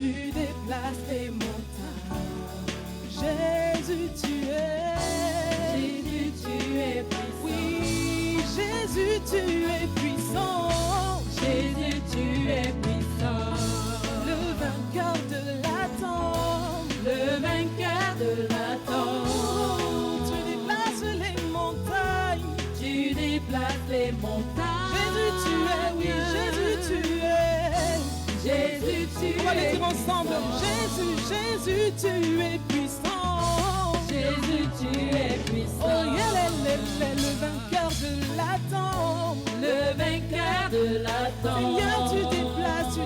Tu déplaces les montagnes. Jésus, tu es. Jésus, tu es puissant. Oui, Jésus, tu es puissant. Jésus, tu es puissant. Le vainqueur de la tombe. Le vainqueur de la tombe. Tu déplaces les montagnes. Tu déplaces les montagnes. Jésus, tu es. Oui, Jésus, tu es. Jésus, tu es. On va les dire puissant. ensemble. Jésus, Jésus, tu es puissant. Jésus, tu es puissant. Oh, le vainqueur de la tombe. Le vainqueur de la tombe. Seigneur, tu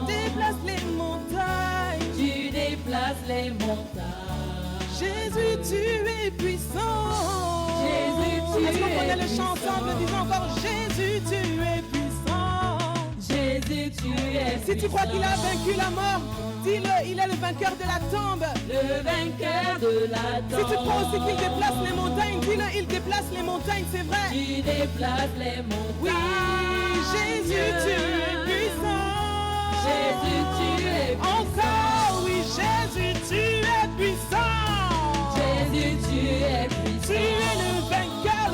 déplaces les montagnes. Tu déplaces les montagnes. Jésus, tu es puissant. Jésus, tu Est-ce qu'on es connaît le chant puissant. ensemble? Disons encore, Jésus, tu es puissant. Jésus, tu es Si tu crois qu'il a vaincu la mort, dis-le, il est le vainqueur de la tombe. le vainqueur de la tombe. Si tu crois aussi qu'il déplace les montagnes, dis-le, il déplace les montagnes, c'est vrai. Tu déplaces les montagnes. Oui, Jésus, tu es puissant. Jésus, tu es puissant. Encore, oui, Jésus, tu es puissant. Jésus, tu es puissant. Tu es le vainqueur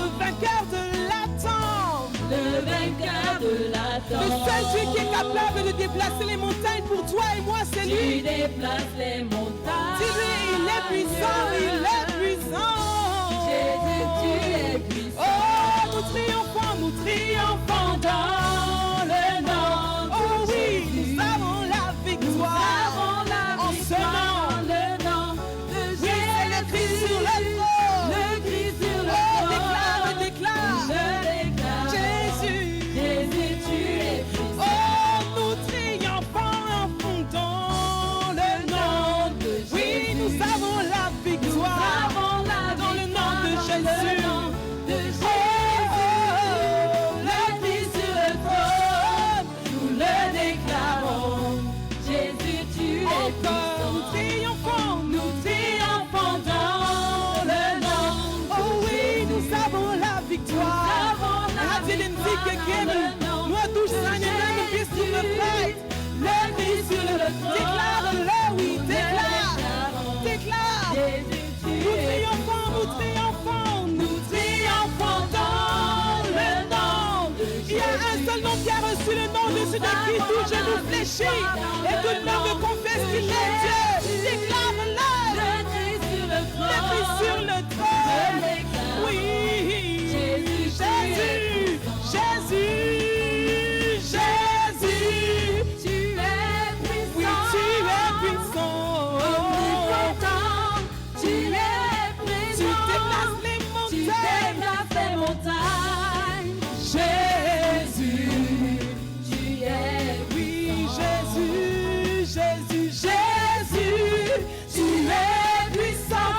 de la tombe. Le vainqueur de la Le tombe. seul Dieu qui est capable de déplacer les montagnes pour toi et moi, c'est Tu lui. déplaces les montagnes. Dis-lui, il est puissant, il est puissant. Jésus, tu es puissant. Oh, nous triomphons dans le nom. Oh oui, nous avons la victoire. En ce nom. Le nom de Oui, c'est le Christ sur le trône. Le Christ sur le Oh, trône. déclare. Je déclare. Jésus. Jésus, tu es puissant. Oh, nous triomphons dans le nom de Jésus. Oui, nous avons la victoire. Dans le nom de Jésus. Le Christ sur le trône, nous le déclarons. Jésus, tu es Encore, puissant. Nous triomphons dans le nom. oh oui, nous avons la victoire. La music again. Nous tous nous peace to the fight. Le Christ sur le trône. Déclare-le, oui, déclare. Jésus, tu Nous es triomphons dans le nom. Il y a un seul nom qui a reçu le nom dessus de qui tout genou fléchit et toute langue confesse qu'il est Dieu. Déclare-le. le Christ sur le trône. Le Christ sur le trône. Oui, Jésus, Tu es puissant. oui, tu es puissant. Omnipotent. Tu es Tu présent. déplaces les Tu montagnes. déplaces les montagnes. Jésus, Tu es oui, Jésus, tu es puissant,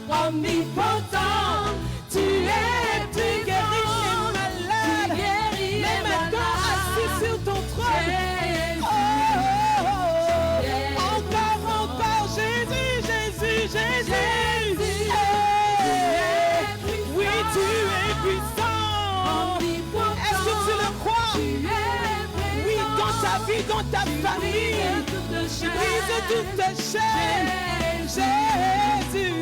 omnipotent, tu guéris les malades, les maintenant assis sur ton trône. Encore, Jésus. Oui, tu es puissant. Est-ce que tu le crois? Oui, dans ta vie, dans ta famille, tu brises toute chaîne. Jésus.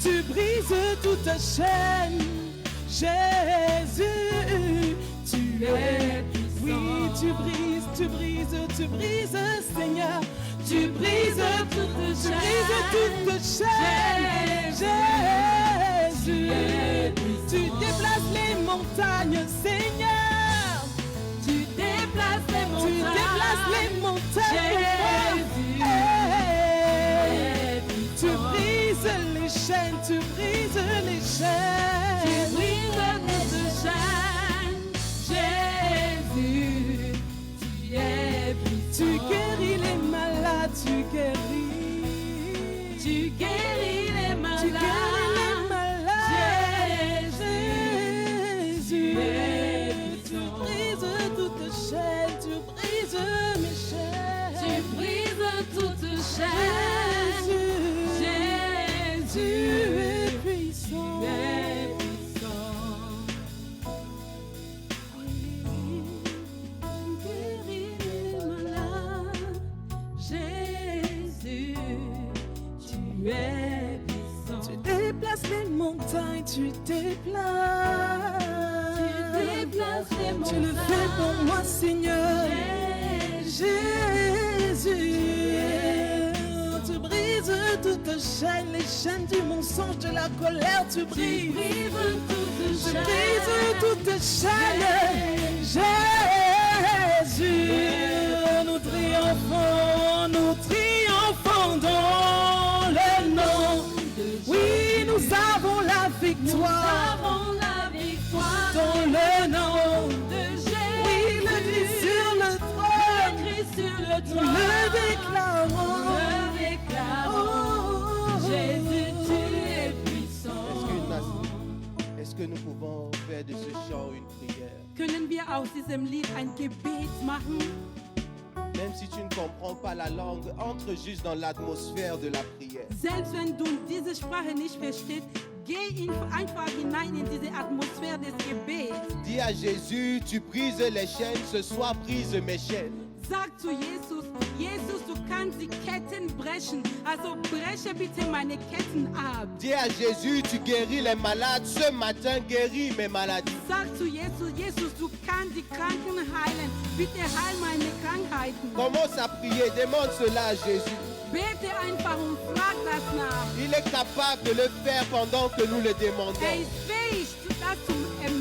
Tu brises toute chaîne. Jésus. Tu es puissant. Oui, tu brises, Seigneur. Tu brises toute chaîne. Jésus. Tu déplaces les montagnes, Seigneur. Tu déplaces les Tu montagnes. déplaces les montagnes. Jésus. Hey. Tu brises les chaînes, Tu brises les chaînes. Jésus, tu es puissant. tu guéris les malades, tu guéris. Tu guéris les malades. Tu guéris les malades. Jésus, Tu brises toute chaîne, tu brises mes chaînes. tu brises toute chaîne. Jésus, tu es puissant. Tu es puissant. Tu le fais pour moi, Seigneur. Jésus, tu brises toutes chaînes, les chaînes du mensonge, de la colère, tu brises. Tu brises toutes chaînes. Jésus, nous triomphons dans le nom. Oui, nous avons la victoire. Dans le nom de Jésus. Oui, le Christ sur le trône. Nous le déclarons. Jésus, tu es puissant. Est-ce que nous pouvons faire de ce chant une prière? Können wir aus diesem Lied ein Gebet machen? Même si tu ne comprends pas la langue, entre juste dans l'atmosphère de la prière. Selbst wenn du diese Sprache nicht verstehst, geh einfach hinein in diese Atmosphäre des Gebets. Dis à Jésus, tu brises les chaînes, ce soir brise mes chaînes. Sag zu Jesus, Jesus, du kannst die Ketten brechen. Also breche bitte meine Ketten ab. Dis à Jésus, tu guéris les malades, ce matin guéris mes maladies. Sag zu Jesus, Jesus, du kannst die Kranken heilen. Bitte heil meine Krankheiten. Commence à prier, demande cela à Jésus. Bete einfach und frag das nach. Il est capable de le faire pendant que nous le demandons. Ist fähig, das zu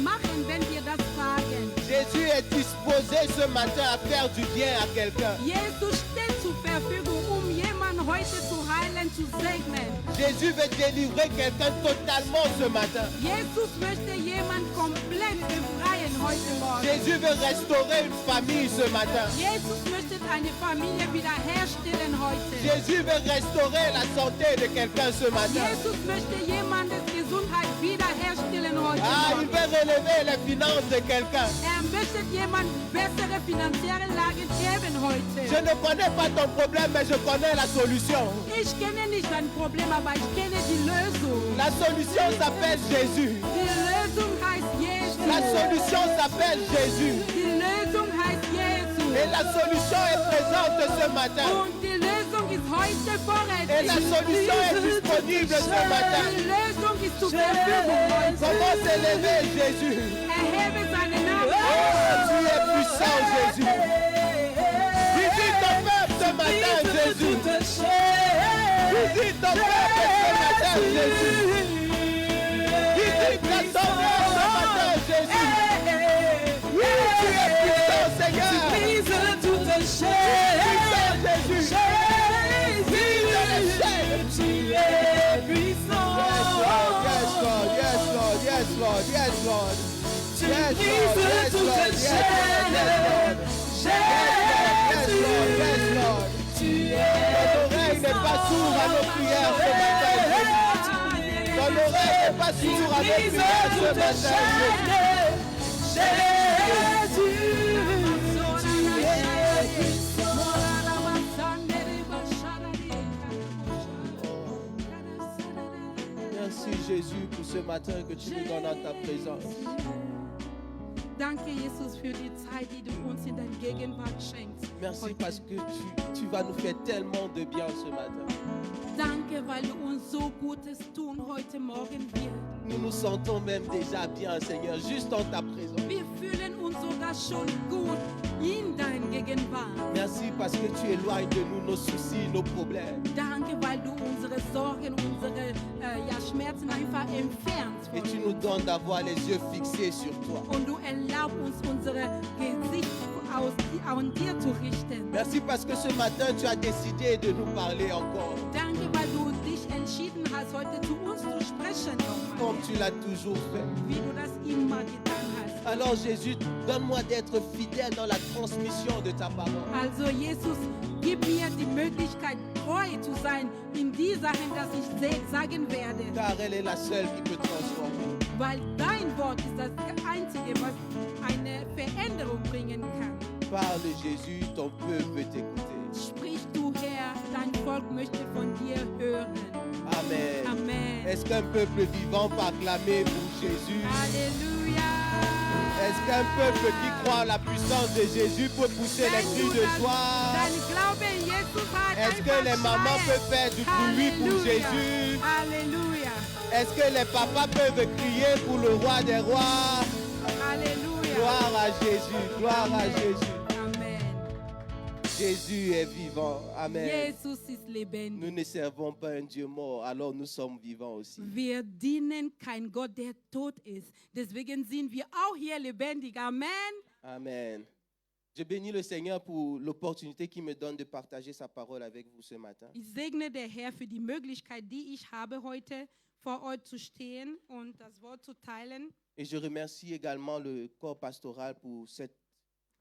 machen, wenn wir das fragen. Jésus est disposé ce matin à faire du bien à quelqu'un. Jesus steht zur Verfügung, jemanden heute zu heilen, zu segnen. Jésus veut délivrer quelqu'un totalement ce matin. Jesus möchte jemanden komplett befreien heute Morgen. Jésus veut restaurer une famille ce matin. Jesus möchte eine Familie wiederherstellen heute. Jésus veut restaurer la santé de quelqu'un ce matin. Jesus möchte jemandes Gesundheit wiederherstellen heute Ah, il Morgen. veut relever les finances de quelqu'un. Möchte jemand bessere finanzielle Lage geben heute. Je ne connais pas ton problème, mais je connais la solution. Ich kenne nicht dein Problem, aber ich kenne die Lösung. La solution s'appelle Jésus. Die Lösung heißt Jesus. La solution s'appelle Jésus. Die Lösung heißt Jesus. Et la solution est présente ce matin. Und die Lösung ist heute vorrätig. Et la solution est disponible ce matin. Die Lösung ist zur Verfügung heute. Comment s'élever, Jésus? Erhebe seinen Namen. Oh, tu es puissant, Jésus. Visite ton peuple ce matin, Jésus. Visite ton peuple ce matin, Jésus. Visite ton peuple ce matin, Jésus. Oui, tu es puissant, Seigneur. Puissant, Jésus. Brise les chaînes. Tu es puissant. Yes, Lord, yes, Lord, yes, Lord, yes, Lord. Tu Yes, brises Lord, yes, toutes Lord, les yes, chaînes. Yes, Lord, yes, Lord. Tu Ton oreille n'est pas sourde à nos prières ce matin, Jésus. Ton oreille n'est pas sourde à nos prières ce matin, Merci Jésus pour ce matin que tu nous donnes en ta présence. Danke, Jesus, für die Zeit, die du uns in deiner Gegenwart schenkst. Merci heute. parce que tu vas nous faire tellement de bien ce matin. Danke, weil du uns so Gutes tun heute Morgen wird. Nous nous sentons même déjà bien, Seigneur, juste en ta présence. Wir fühlen uns sogar schon gut in deiner Gegenwart. Merci parce que tu éloignes de nous nos soucis, nos problèmes. Danke, weil du unsere Sorgen, unsere Schmerzen einfach entfernst. Et tu nous donnes d'avoir les yeux fixés sur toi. Und du erlaubst uns, unsere Gesicht an dir zu richten. Merci parce que ce matin, tu as décidé de nous parler encore. Danke, weil du dich entschieden hast, heute zu uns zu sprechen. Comme tu l'as toujours fait. Wie du das immer getan hast. Alors Jésus, donne-moi d'être fidèle dans la transmission de ta parole. Also Jesus, gib mir die Möglichkeit, treu zu sein in die Sachen, dass ich sagen werde. Car elle est la seule qui peut transformer. Weil dein Wort ist das Einzige, was eine Veränderung bringen kann. Parle Jésus, ton peuple veut t'écouter. Sprich du Herr, dein Volk möchte von dir hören. Amen. Amen. Est-ce qu'un peuple vivant peut acclamer pour Jésus? Alléluia. Est-ce qu'un peuple qui croit en la puissance de Jésus peut pousser les cris de joie? Est-ce que les mamans peuvent faire du bruit pour Jésus? Alléluia. Est-ce que les papas peuvent crier pour le roi des rois? Alléluia. Gloire à à Jésus, gloire à Jésus. Amen. Jésus est vivant. Amen. Jesus ist Nous lebendig. ne servons pas un Dieu mort, alors nous sommes vivants aussi. Wir dienen kein Gott, der tot ist. Deswegen sind wir auch hier lebendig. Amen. Amen. Je bénis le Seigneur pour l'opportunité qu'il me donne de partager sa parole avec vous ce matin. Ich segne der Herr für die Möglichkeit, die ich habe, heute vor euch zu stehen und das Wort zu teilen. Et je remercie également le corps pastoral pour cette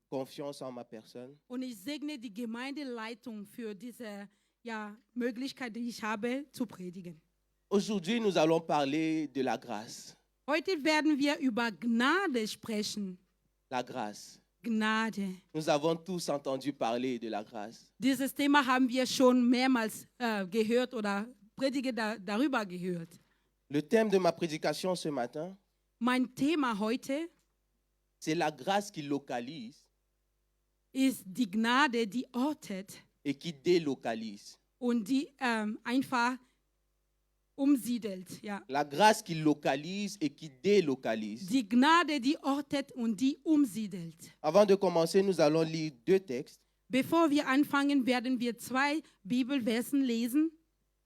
confiance en ma personne. Und ich segne die Gemeindeleitung für diese Möglichkeit, die ich habe, zu predigen. Aujourd'hui, nous allons parler de la grâce. Heute werden wir über Gnade sprechen. La grâce. Gnade. Nous avons tous entendu parler de la grâce. Dieses Thema haben wir schon mehrmals gehört oder Prediger darüber gehört. Le thème de ma prédication ce matin, Mein Thema heute c'est la grâce qui localise ist die Gnade, die ortet et qui délocalise. und die einfach umsiedelt. Ja. La grâce qui localise et qui délocalise. Die Gnade, die ortet und die umsiedelt. Avant de commencer, nous allons lire deux textes. Bevor wir anfangen, werden wir 2 Bibelversen lesen.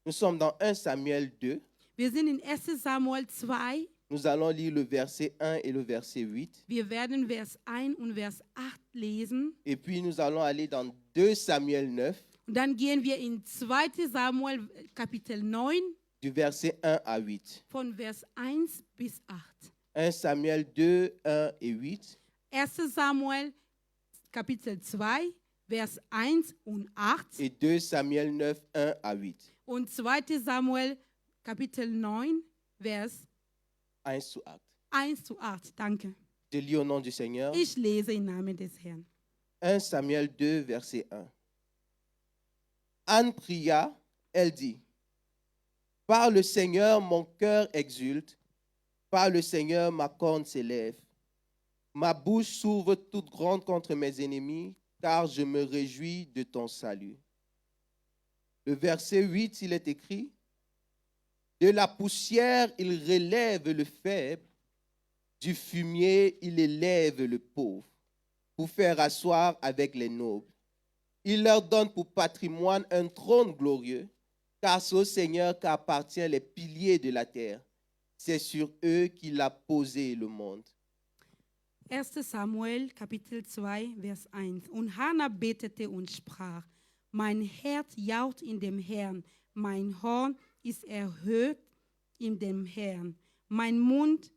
Nous sommes dans 1 Samuel 2. Wir sind in 1 Samuel 2. Nous allons lire le verset 1 et le verset 8. Wir werden Vers 1 und Vers 8 lesen. Et puis nous allons aller dans 2 Samuel 9, Und dann gehen wir in 2 Samuel Kapitel 9 du verset 1 à 8. von Vers 1 bis 8. 1 Samuel 2, 1 et 8. 1 Samuel Kapitel 2, Vers 1 und 8. Et 2 Samuel 9, 1 à 8. Und 2 Samuel Kapitel 9, Vers 1 zu 8. 1 zu 8. Danke. Je lis au nom du Seigneur. Ich lese im Namen des Herrn. 1 Samuel 2, verset 1. Anne pria, elle dit, « Par le Seigneur, mon cœur exulte, par le Seigneur, ma corne s'élève. Ma bouche s'ouvre toute grande contre mes ennemis, car je me réjouis de ton salut. » Le verset 8, il est écrit, « De la poussière, il relève le faible, du fumier, il élève le pauvre, pour faire asseoir avec les nobles. Il leur donne pour patrimoine un trône glorieux, car c'est au Seigneur qu'appartiennent les piliers de la terre. C'est sur eux qu'il a posé le monde. » 1. Samuel, Kapitel 2, Vers 1. Und Hannah betete und sprach, mein Herz jaucht in dem Herrn, mein Horn ist erhöht in dem Herrn. Mein Mund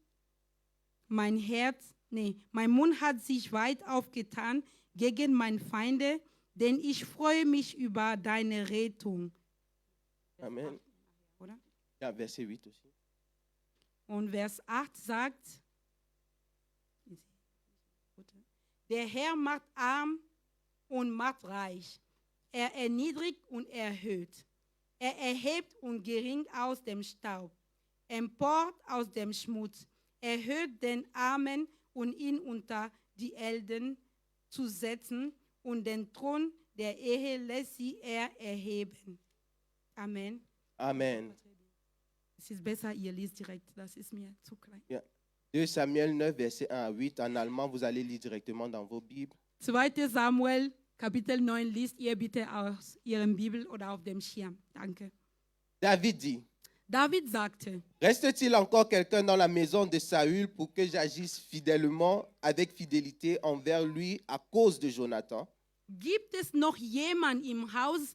hat sich weit aufgetan gegen meine Feinde, denn ich freue mich über deine Rettung. Amen. Oder? Ja, verset 8 aussi. Und Vers 8 sagt, der Herr macht arm und macht reich. Er erniedrigt und erhöht. Er erhebt und gering aus dem Staub, emport aus dem Schmutz. Erhöht den Armen und ihn unter die Elenden zu setzen und den Thron der Ehe lässt sie erheben. Amen. Amen. Es ist besser, ihr liest direkt, das ist mir zu klein. Ja. 2 Samuel 9, verset 1 à 8. En allemand, vous allez lire directement dans vos Bibles. 2. Samuel, Kapitel 9, liest ihr bitte aus Ihrem Bibel oder auf dem Schirm. Danke. David dit, David sagte, reste-t-il encore quelqu'un dans la maison de Saül pour que j'agisse fidèlement, avec fidélité envers lui à cause de Jonathan? gibt es noch jemand im Haus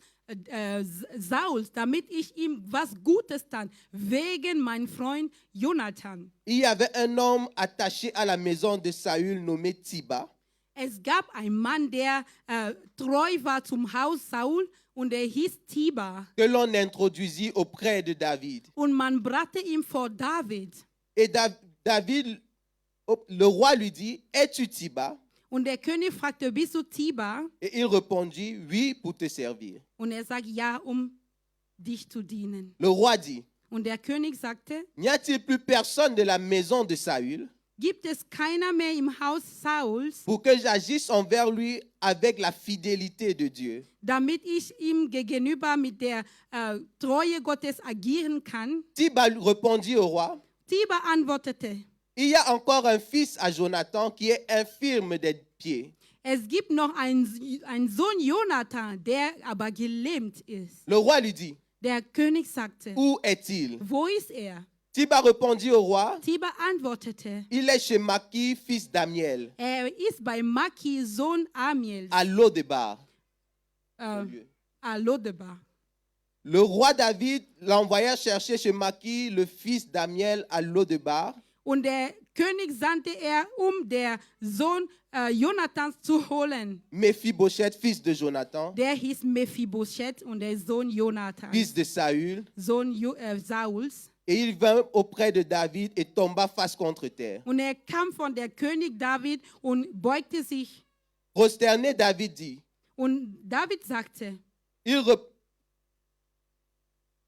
Sauls, damit ich ihm was Gutes tat, wegen mein Freund Jonathan? Il y avait un homme attaché à la maison de Saül nommé Tiba. Es gab einen Mann, der treu war zum Haus Saul und er hieß Tiba. Que l'on introduisit auprès de David. Und man brachte ihn vor David. Et David, le roi lui dit, es-tu Tiba? Und der König fragte, bist du Tiba? Et il répondit, oui, pour te servir. Und er sagt, ja, dich zu dienen. Le roi dit, Und der König sagte, n'y a-t-il plus personne de la maison de Saül gibt es keiner mehr im Haus Sauls, pour que j'agisse envers lui avec la fidélité de Dieu? damit ich ihm gegenüber mit der Treue Gottes agieren kann? Tiba répondit au roi, Tiba antwortete, Il y a encore un fils à Jonathan qui est infirme des pieds. Es gibt noch einen Sohn Jonathan, der aber gelähmt ist. Le roi lui dit, Der König sagte, où est-il? wo ist er? Tiba répondit au roi, Tiba antwortete, il est chez Maki, fils d'Amiel, er ist bei Maki, Sohn Amiels, à Lodebar. à Lodebar. Le roi David l'envoya chercher chez Maki, le fils d'Amiel, à Lodebar. Und der König sandte er, der Sohn Jonathans zu holen. Mephibosheth, fils de Jonathan, Der hieß Mephibosheth und der Sohn Jonathans, fils de Saül. Sohn Sauls. Et il vint auprès de David et tomba face contre terre. Und er kam von der König David und beugte sich. Prosterné, David dit, Und David sagte,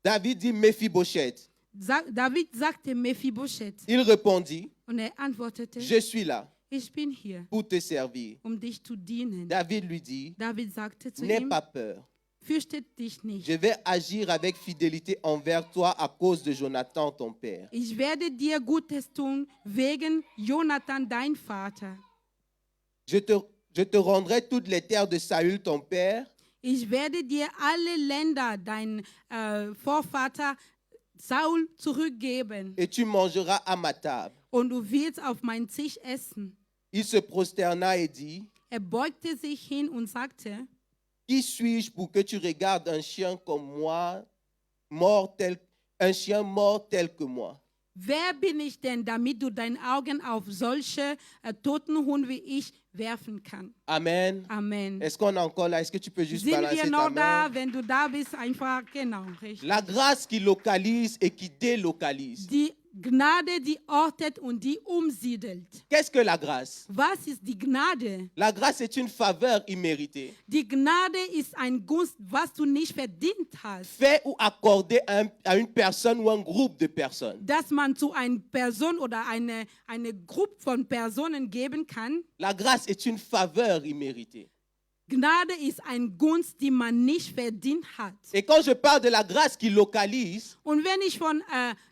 David dit Mephibosheth. David sagte Mephibosheth. Il répondit, Und er antwortete, je suis là ich bin hier, pour te servir. dich zu dienen. David lui dit, David sagte zu n'aie ihm, pas peur. fürchte dich nicht. Je vais agir avec fidélité envers toi à cause de Jonathan, ton père. Ich werde dir Gutes tun wegen Jonathan, dein Vater. Je te rendrai toutes les terres de Saül, ton père, Ich werde dir alle Länder, dein Vorvater Saul, zurückgeben. et tu mangeras à ma table. Und du wirst auf meinen Tisch essen. Il se prosterna et dit, Beugte sich hin und sagte, qui suis-je pour que tu regardes un chien comme moi, un chien mort tel que moi? wer bin ich denn, damit du deine Augen auf solche toten Hunde wie ich werfen kannst? Amen. Amen. Est-ce qu'on est encore là? Est-ce que tu peux juste Sind balancer wir ta noch da? main? Wenn du da bist, einfach, genau, richtig. La grâce qui localise et qui délocalise. Die Gnade, die ortet und die umsiedelt. Qu'est-ce que la grâce? Was ist die Gnade? La grâce est une faveur imméritée, Die Gnade ist ein Gunst, was du nicht verdient hast. fait ou accordée à une personne ou un groupe de personnes. Dass man zu einer Person oder eine Gruppe von Personen geben kann. La grâce est une faveur imméritée. Gnade ist eine Gunst, die man nicht verdient hat. Et quand je parle de la grâce qui localise, Und wenn ich von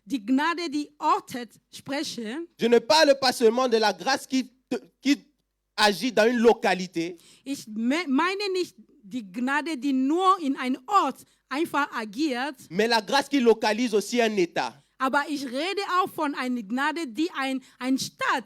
die Gnade, die ortet, spreche, je ne parle pas seulement de la grâce qui agit dans une localité, ich meine nicht die Gnade, die nur in einem Ort einfach agiert, mais la grâce qui localise aussi un État. aber ich rede auch von einer Gnade, die ein Stadt,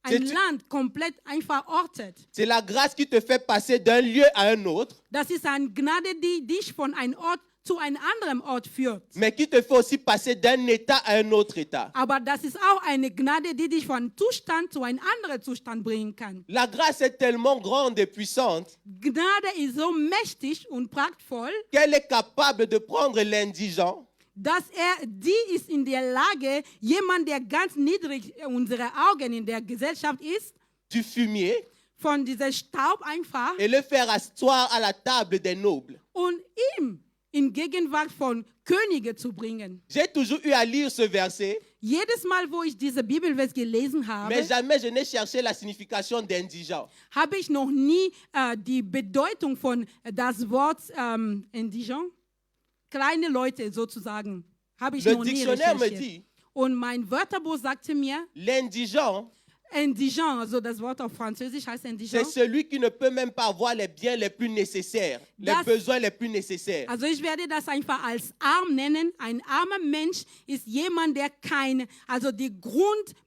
ein Land komplett einfach ortet. C'est la grâce qui te fait passer d'un lieu à un autre, Das ist eine Gnade, die dich von einem Ort zu einem anderen Ort führt. mais qui te fait aussi passer d'un État à un autre État. Aber das ist auch eine Gnade, die dich von einem Zustand zu einem anderen Zustand bringen kann. La grâce est tellement grande et puissante Gnade ist so mächtig und prachtvoll, qu'elle est capable de prendre l'indigent, dass die ist in der Lage, jemand, der ganz niedrig unsere Augen in der Gesellschaft ist, du fumier, von diesem Staub einfach et le faire asseoir à la table des nobles. und ihm in Gegenwart von Königen zu bringen. J'ai toujours eu à lire ce verset, Jedes Mal, wo ich diese Bibelvers gelesen habe, mais jamais je n'ai cherché la signification d'indigent. habe ich noch nie die Bedeutung von das Wort indigent, kleine Leute sozusagen, habe ich Le noch nie dictionnaire me recherchiert. dit, Und mein Wörterbuch sagte mir, l'indigent, indigent, also das Wort auf Französisch heißt c'est indigent. celui qui ne peut même pas avoir les biens les plus nécessaires, les Das- besoins les plus nécessaires. Also ich werde das einfach als arm nennen. Ein armer Mensch ist jemand, der also die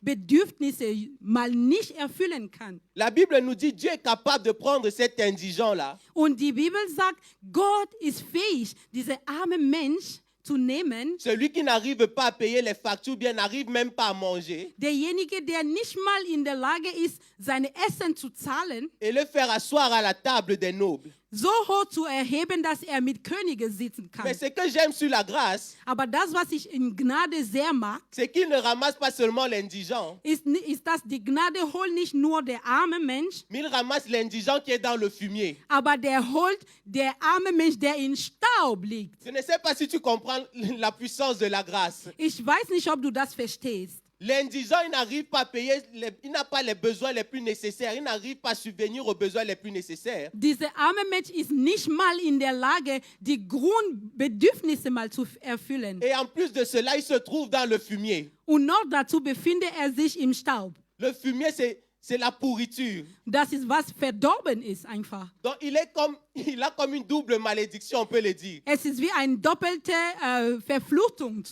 Grundbedürfnisse mal nicht erfüllen kann. La Bible nous dit Dieu est capable de prendre cet indigent-là Und die Bibel sagt, Gott ist fähig, diesen armen Mensch zu nehmen, celui qui n'arrive pas à payer les factures, bien n'arrive même pas à manger, derjenige, der nicht mal in der Lage ist, seine Essen zu zahlen, et le faire asseoir à la table des nobles. so hoch zu erheben, dass er mit Königen sitzen kann. Mais ce que j'aime sur la grâce, Aber das, was ich in Gnade sehr mag, c'est qu'il ne ramasse pas seulement l'indigent, ist, dass die Gnade holt nicht nur der arme Mensch, mais il ramasse l'indigent qui est dans le fumier. aber der holt der arme Mensch, der in Staub liegt. Je ne sais pas si tu comprends la puissance de la grâce. Ich weiß nicht, ob du das verstehst. L'indigent, il n'arrive pas à payer, il n'a pas les besoins les plus nécessaires. Il n'arrive pas à subvenir aux besoins les plus nécessaires. Dieser arme Mensch ist nicht mal in der Lage, die Grundbedürfnisse mal zu erfüllen. Et en plus de cela, il se trouve dans le fumier. Und noch dazu befindet er sich im Staub. Le fumier, c'est la pourriture. Das ist, was verdorben ist einfach. Donc, il a comme une double malédiction, on peut le dire. Es ist wie eine doppelte Verfluchtung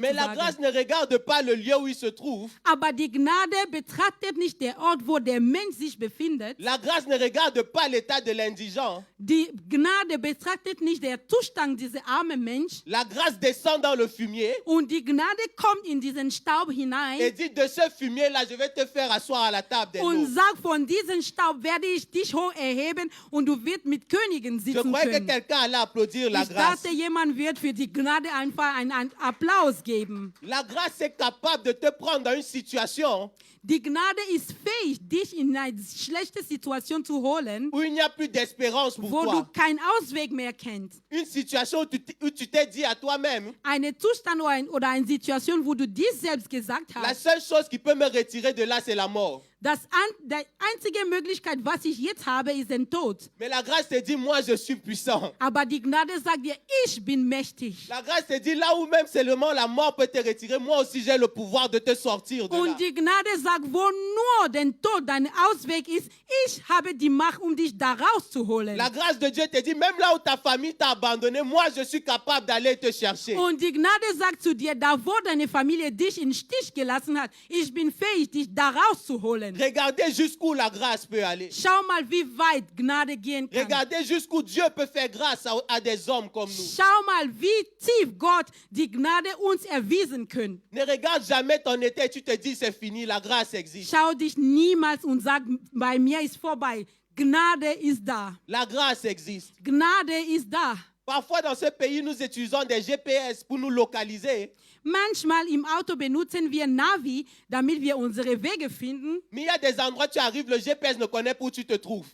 Mais la grâce sozusagen. ne regarde pas le lieu où il se trouve. Aber die Gnade betrachtet nicht den Ort, wo der Mensch sich befindet. La grâce ne regarde pas l'état de l'indigent. Die Gnade betrachtet nicht den Zustand dieser armen Mensch. La grâce descend dans le fumier Und die Gnade kommt in diesen Staub et hinein dit, de ce fumier-là, je vais te faire asseoir à la table des und nobles. sagt, von diesem Staub werde ich dich hoch erheben und du wirst mit Königen Je sitzen croyais que können. quelqu'un allait applaudir la Ich grâce. dachte, jemand wird für die Gnade einfach einen Applaus geben. La grâce est capable de te prendre dans une situation Die Gnade ist fähig, dich in eine schlechte Situation zu holen, où il n'y a plus d'espérance pour wo du toi. keinen Ausweg mehr kennst. Une situation où tu t'es dit à toi-même, Eine Zustand oder eine Situation, wo du dir selbst gesagt la hast, seule chose qui peut me retirer de là, c'est la mort. die einzige Möglichkeit, was ich jetzt habe, ist der Tod. Mais la grâce te dit, moi, je suis puissant. Aber die Gnade sagt dir, ich bin mächtig. La grâce te dit, là où même seulement la mort peut te retirer, moi aussi, j'ai le pouvoir de te sortir de là. Und die Gnade sagt, wo nur der Tod dein Ausweg ist, ich habe die Macht, um dich da rauszuholen. La grâce de Dieu te dit, même là où ta famille t'a abandonné, moi, je suis capable d'aller te chercher. Und die Gnade sagt zu dir, da wo deine Familie dich im Stich gelassen hat, ich bin fähig, dich da rauszuholen. Regardez jusqu'où la grâce peut aller. Schau mal, wie weit Gnade gehen kann. Regardez jusqu'où Dieu peut faire grâce à des hommes comme nous. Schau mal, wie tief Gott die Gnade uns erwiesen kann. Ne regarde jamais ton état et tu te dis c'est fini, la grâce existe. Schau dich niemals und sag, bei mir ist vorbei. Gnade ist da. La grâce existe. Gnade ist da. Parfois dans ce pays, nous utilisons des GPS pour nous localiser. Manchmal im Auto benutzen wir Navi, damit wir unsere Wege finden. Mais il y a des endroits où tu arrives, le GPS ne connaît pas où tu te trouves.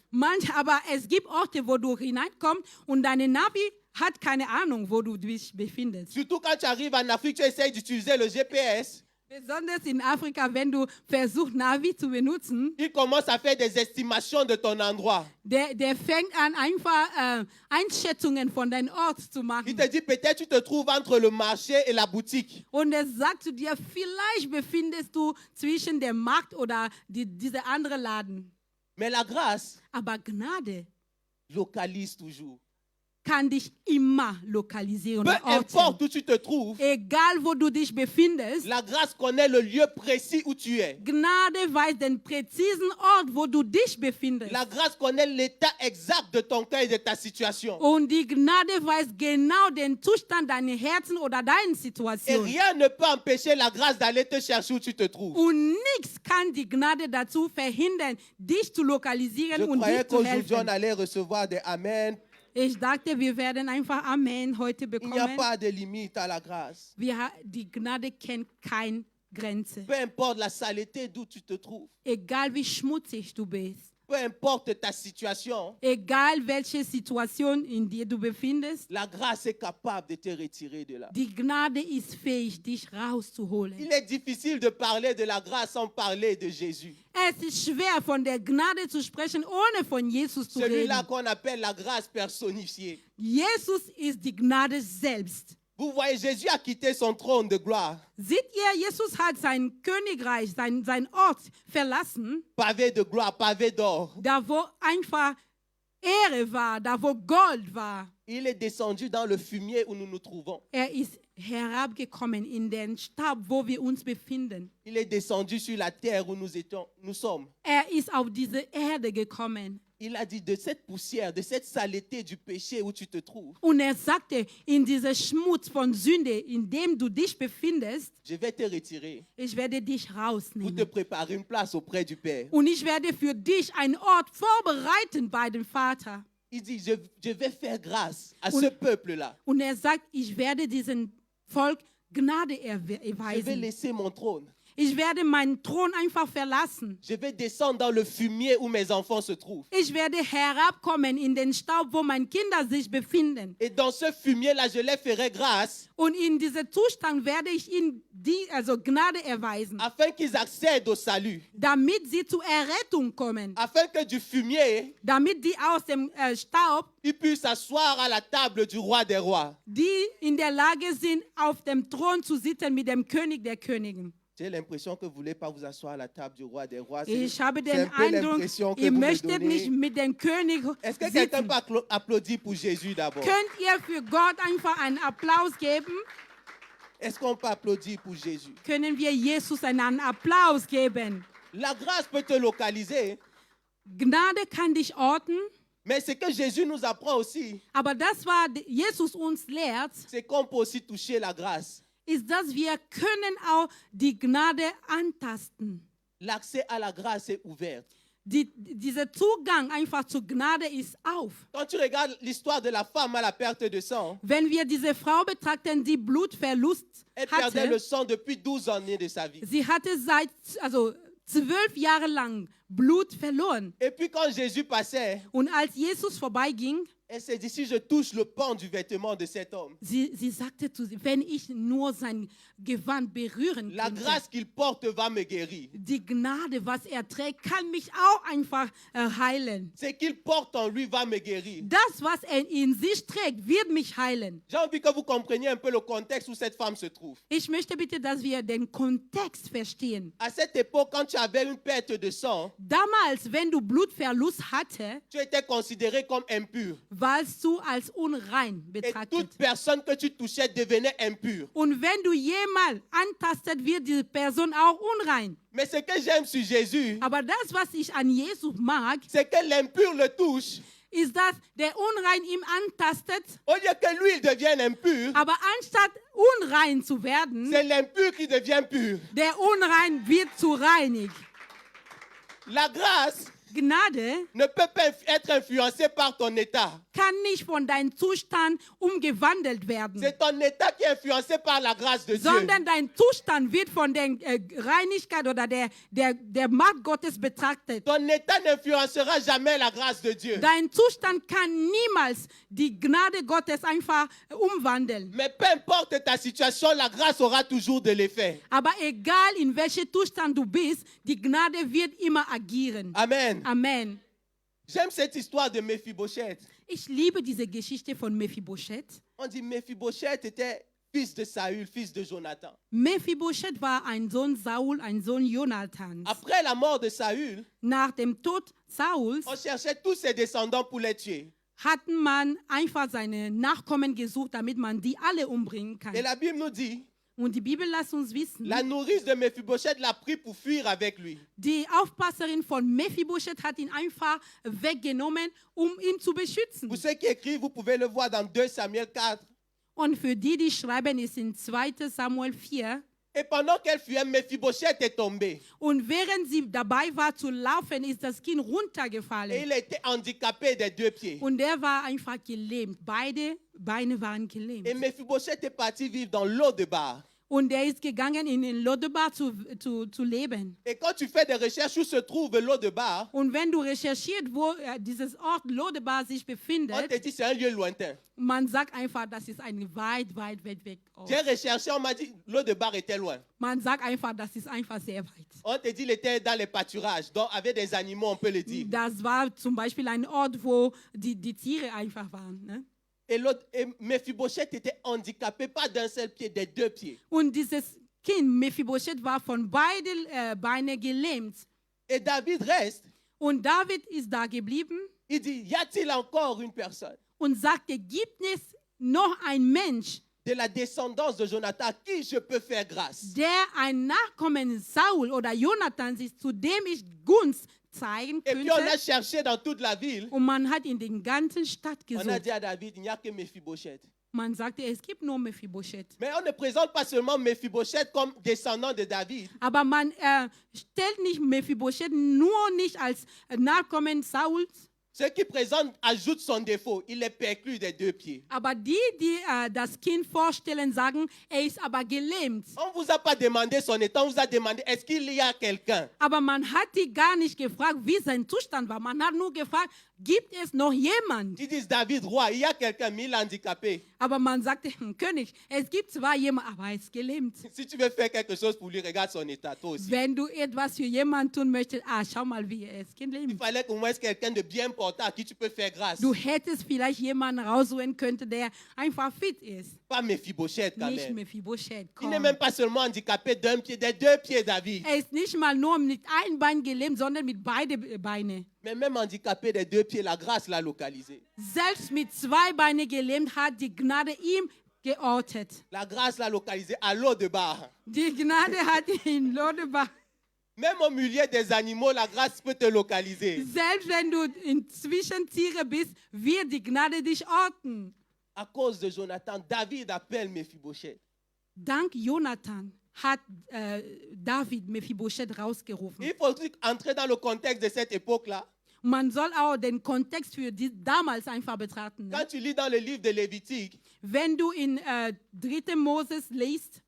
Aber es gibt Orte, wo du hineinkommst und deine Navi hat keine Ahnung, wo du dich befindest. Surtout quand tu arrives en Afrique, tu essayes d'utiliser le GPS. Besonders in Afrika, wenn du versuchst, Navi zu benutzen, Il commence à faire des estimations de ton endroit. der fängt an, einfach Einschätzungen von deinem Ort zu Il machen. te dit peut-être tu te trouves entre le marché et la boutique. Und er sagt zu dir, vielleicht befindest du zwischen dem Markt oder dieser andere Laden. Mais la grâce Aber Gnade localise toujours. kann dich immer lokalisieren. Peu orten. importe où tu te trouves, Egal, wo du dich befindest, la grâce connaît le lieu précis où tu es. Gnade weiß den präzisen Ort, wo du dich befindest. La grâce connaît l'état exact de ton cœur et de ta situation. Und die Gnade weiß genau den Zustand deines Herzens oder deiner Et Situation. rien ne peut empêcher la grâce d'aller te chercher où tu te trouves. Und nichts kann die Gnade dazu verhindern, dich zu lokalisieren Je und croyais dich zu qu'aujourd'hui on helfen. allait recevoir des Amen. Ich dachte, wir werden einfach Amen heute Il n'y a bekommen. pas de limite à la grâce. Die Gnade kennt keine Grenze. Peu importe la saleté d'où tu te trouves. Egal wie schmutzig du bist. Peu importe ta situation, Egal welche Situation, in der du befindest, la grâce est capable de te retirer de là. die Gnade ist fähig, dich rauszuholen. Il est difficile de parler de la grâce sans parler de Jésus. Es ist schwer, von der Gnade zu sprechen, ohne von Jesus zu Celui-là reden. qu'on appelle la grâce personnifiée. Jesus ist die Gnade selbst. Vous voyez, Jésus a quitté son trône de gloire, Seht ihr, Jesus hat sein Königreich, sein Ort verlassen, pavé de gloire, pavé d'or. da wo einfach Ehre war, da wo Gold war. Il est descendu dans le fumier où nous nous trouvons. Ist herabgekommen in den Stab, wo wir uns befinden. Il est descendu sur la terre où nous sommes. Ist auf diese Erde gekommen. Il a dit de cette poussière, de cette saleté du péché où tu te trouves, Und sagte, in dieser Schmutz von Sünde, in dem du dich befindest, je vais te retirer ich werde dich pour te rausnehmen. préparer une place auprès du Père. Und ich werde für dich einen Ort vorbereiten bei dem Vater. Il dit, je vais faire grâce à ce peuple-là. Und sagt, ich werde diesem Volk Gnade Je vais erweisen. laisser mon trône. Ich werde meinen Thron einfach verlassen. Je vais descendre dans le fumier où mes enfants se trouvent. Ich werde herabkommen in den Staub, wo meine Kinder sich befinden. Et dans ce fumier-là, je leur ferai grâce Und in diesem Zustand werde ich ihnen Gnade erweisen, afin qu'ils accèdent au salut. damit sie zur Errettung kommen, Afin que du fumier, damit die aus dem Staub, ils puissent s'asseoir à la table du roi des rois. die in der Lage sind, auf dem Thron zu sitzen mit dem König der Könige. J'ai l'impression que vous ne voulez pas vous asseoir à la table du roi des rois. Ich habe c'est den un peu Eindruck, l'impression que ihr vous me möchtet nicht donnez. mit dem König Est-ce que quelqu'un sitzen. peut applaudir pour Jésus d'abord? Könnt ihr für Gott einfach einen Applaus geben? Est-ce qu'on peut applaudir pour Jésus? Können wir Jesus einen Applaus geben? La grâce peut te localiser, Gnade kann dich orten, mais ce que Jésus nous apprend aussi, aber das, was Jesus uns lehrt, c'est qu'on peut aussi toucher la grâce. ist, dass wir können auch die Gnade antasten. L'accès à la grâce est ouvert. Dieser Zugang einfach zur Gnade ist auf. Quand tu regardes l'histoire de la femme à la perte de sang, Wenn wir diese Frau betrachten, die Blutverlust elle perdait le hatte, sang depuis 12 années de sa vie. sie hatte seit 12 Jahre lang Blut verloren. Et puis quand Jésus passait, Und als Jesus vorbeiging, elle s'est dit, si je touche le pan du vêtement de cet homme, sie sagte zu sie, wenn ich nur sein Gewand berühren la könnte, grâce qu'il porte va me guérir. die Gnade, was er trägt, kann mich auch einfach heilen. Ce qu'il porte en lui va me guérir. Das, was er in sich trägt, wird mich heilen. J'ai envie que vous compreniez un peu le contexte où cette femme se trouve. Ich möchte bitte, dass wir den Kontext verstehen. À cette époque, quand tu avais une perte de sang, Damals, wenn du Blutverlust hatte, tu étais considéré comme impur. warst du als unrein Et betrachtet. toute personne que tu touchais devenait impure. Und wenn du jemals antastet, wird diese Person auch unrein. Mais ce que j'aime sur Jésus, Aber das, was ich an Jesus mag, c'est que l'impur le touche. ist, dass der Unrein ihm antastet, Au lieu que lui, il devienne impur, aber anstatt unrein zu werden, c'est l'impur qui devient pur. der Unrein wird zu reinig. La grâce Gnade ne peut pas être influencée par ton état. kann nicht von deinem Zustand umgewandelt werden, C'est ton état qui est influencé par la grâce de Dieu. sondern dein Zustand wird von der Reinigkeit oder der Macht Gottes betrachtet. Ton état n'influencera jamais la grâce de Dieu. Dein Zustand kann niemals die Gnade Gottes einfach umwandeln. Mais peu importe ta situation, la grâce aura toujours de l'effet. Aber egal in welchem Zustand du bist, die Gnade wird immer agieren. Amen. Amen. J'aime cette histoire de Mephibosheth. Ich liebe diese Geschichte von Mephibosheth. On dit Mephibosheth était fils de Saül, fils de Jonathan. Mephibosheth war ein Sohn Saul, ein Sohn Jonathans. Après la mort de Saül, Nach dem Tod Sauls on cherchait tous ses descendants pour les tuer. hat man einfach seine Nachkommen gesucht, damit man die alle umbringen Et kann. la Bible nous dit, Und die Bibel lässt uns wissen, la nourrice de Mephibosheth l'a pris pour fuir avec lui. die Aufpasserin von Mephibosheth hat ihn einfach weggenommen, ihn zu beschützen. Pour ceux qui écrivent, vous pouvez le voir dans 2 Samuel 4. Und für die, die schreiben, ist in 2. Samuel 4. Et pendant qu'elle fuyait, Mephibosheth est tombé. Und während sie dabei war zu laufen, ist das Kind Et runtergefallen. il était handicapé des 2 pieds. Und er war einfach gelähmt. Beide Beine waren Et gelähmt. Mephibosheth est parti vivre dans Lodebar. Und er ist gegangen, in den Lodebar zu leben. Et quand tu fais des recherches où se trouve Lodebar, Und wenn du recherchiert, wo dieses Ort Lodebar sich on te befindet, dit c'est un lieu lointain. man sagt einfach, das ist ein weit weg Ort. J'ai recherché, on m'a dit Lodebar était loin. Man sagt einfach, das ist einfach sehr weit. On te dit il était dans les pâturages, donc avec des animaux, on peut le dire. Das war zum Beispiel ein Ort, wo die Tiere einfach waren. Ne? Et Mephibosheth était handicapé, pas d'un seul pied, des 2 pieds. Und dieses Kind, Mephibosheth, war von beiden Beinen gelähmt. Et David reste, Und David ist da geblieben il dit, y a-t-il encore une personne und sagte, gibt es noch ein Mensch, de la descendance de Jonathan à qui je peux faire grâce? der ein Nachkommen Saul oder Jonathans ist, zu dem ich Gunst zeigen Et puis on a könnte? cherché dans toute la ville. Und man hat in den ganzen Stadt On a gesucht. dit à David, il n'y a que Mephibosheth. Man sagte, es gibt nur Mephibosheth. Mais on ne présente pas seulement Mephibosheth comme descendant de David, Aber man stellt nicht Mephibosheth nur nicht als Nachkommen Sauls, Ceux qui présentent ajoutent son défaut. Il est perclus des 2 pieds. Aber die das Kind vorstellen, sagen, ist aber gelähmt. On ne vous a pas demandé son état, on vous a demandé est-ce qu'il y a quelqu'un. Aber man hat die gar nicht gefragt, wie sein Zustand war. Man hat nur gefragt, gibt es noch jemand? Ils disent David, roi, il y a quelqu'un, mais il est handicapé. Aber man sagte, König, es gibt zwar jemanden, aber er ist gelähmt. Si tu veux faire quelque chose pour lui, regarde son état, toi aussi. Wenn du etwas für jemanden tun möchtest, schau mal, wie er ist Il gelähmt. fallait qu'au moins quelqu'un de bien portant à qui tu peux faire grâce. Du hättest vielleicht jemanden raussuchen können, der einfach fit ist. Pas Mephibosheth quand Nicht même. Mephibosheth. Il n'est Komm. même pas seulement handicapé d'un pied, des 2 pieds, David. Er ist nicht mal nur mit einem Bein gelähmt, sondern mit beiden Beinen. Mais même handicapé des 2 pieds, la grâce l'a localisé. Selbst mit 2 Beinen gelähmt hat die Gnade ihm geortet. La grâce l'a localisé à l'eau de bar. Die Gnade hat ihn Lodebach. Même au milieu des animaux, la grâce peut te localiser. Selbst wenn du inzwischen Tiere bist, wird die Gnade dich orten. À cause de Jonathan, David appelle Mephibosheth. Dank Jonathan hat David Mephibosheth rausgerufen. Il faut aussi entrer dans le contexte de cette époque-là. Man soll auch den Kontext für damals einfach betrachten. Quand Ne? tu lis dans le livre de Lévitique, Wenn du in 3. Moses liest,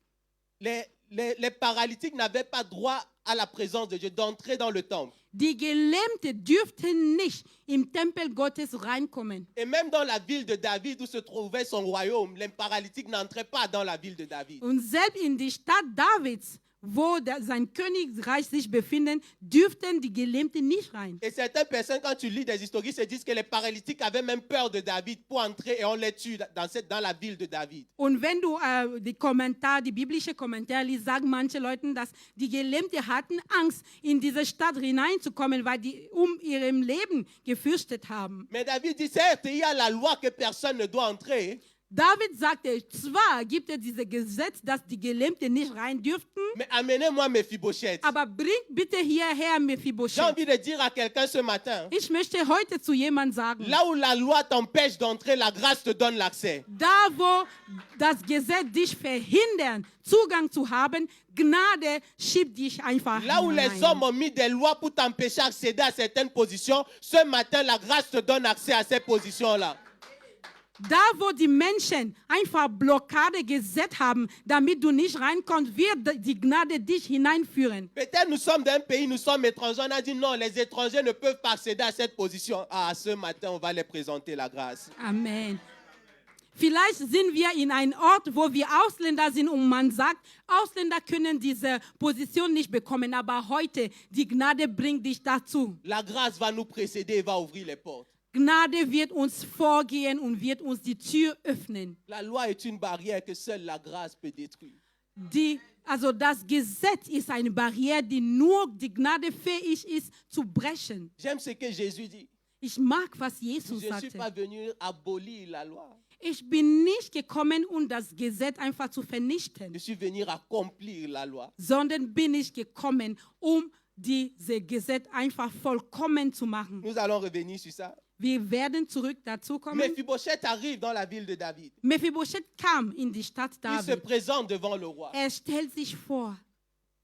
les paralytiques n'avaient pas droit à la présence de Dieu, d'entrer dans le temple. die Gelähmte dürften nicht im Tempel Gottes reinkommen. Et même dans la ville de David, où se trouvait son royaume, les paralytiques n'entraient pas dans la ville de David. Und selbst in die Stadt Davids, wo sein Königreich sich befindet, dürften die Gelähmten nicht rein. Et certaines personnes, quand tu lis des historiques, se disent que les paralytiques avaient même peur de David pour entrer et on les tue dans la ville de David. Und wenn du die biblische Kommentare liest, sagen manche Leute, dass die Gelähmte hatten Angst, in diese Stadt hineinzukommen, weil die ihrem Leben gefürchtet haben. Mais David dit, certes, il y a la loi que personne ne doit entrer, David sagte, zwar gibt es dieses Gesetz, dass die Gelähmten nicht rein dürften, mais amenez-moi Mephibosheth. aber bringt bitte hierher J'ai Mephibosheth. envie de dire à quelqu'un ce matin, Ich möchte heute zu jemandem sagen, là où la loi t'empêche d'entrer, la grâce te donne l'accès. da wo das Gesetz dich verhindert, Zugang zu haben, Gnade schiebt dich einfach Là où les hinein. hommes ont mis des lois pour t'empêcher d'accéder à certaines positions, ce matin, la grâce te donne accès à ces positions-là. Da, wo die Menschen einfach Blockade gesetzt haben, damit du nicht reinkommst, wird die Gnade dich hineinführen. Peut-être nous sommes d'un pays, nous sommes étrangers. On a dit non, les étrangers ne peuvent pas accéder à cette position. Ah, ce matin, on va les présenter la grâce. Amen. Vielleicht sind wir in einem Ort, wo wir Ausländer sind und man sagt, Ausländer können diese Position nicht bekommen, aber heute, die Gnade bringt dich dazu. La grâce va nous précéder et va ouvrir les portes. Gnade wird uns vorgehen und wird uns die Tür öffnen. La loi est une barrière que seule la grâce peut détruire. Also das Gesetz ist eine Barriere, die nur die Gnade fähig ist zu brechen. J'aime ce que Jésus dit. Ich mag, was Jesus Je ne suis sagte. pas venu abolir la loi. Ich bin nicht gekommen, um das Gesetz einfach zu vernichten, Je suis venu accomplir la loi. sondern bin ich gekommen, um dieses Gesetz einfach vollkommen zu machen. Nous allons revenir sur ça. Wir werden zurück dazu kommen. Mephibosheth arrive dans la ville de David. Mephibosheth kam in die Stadt Il se David. présente devant le roi. Er stellt sich vor.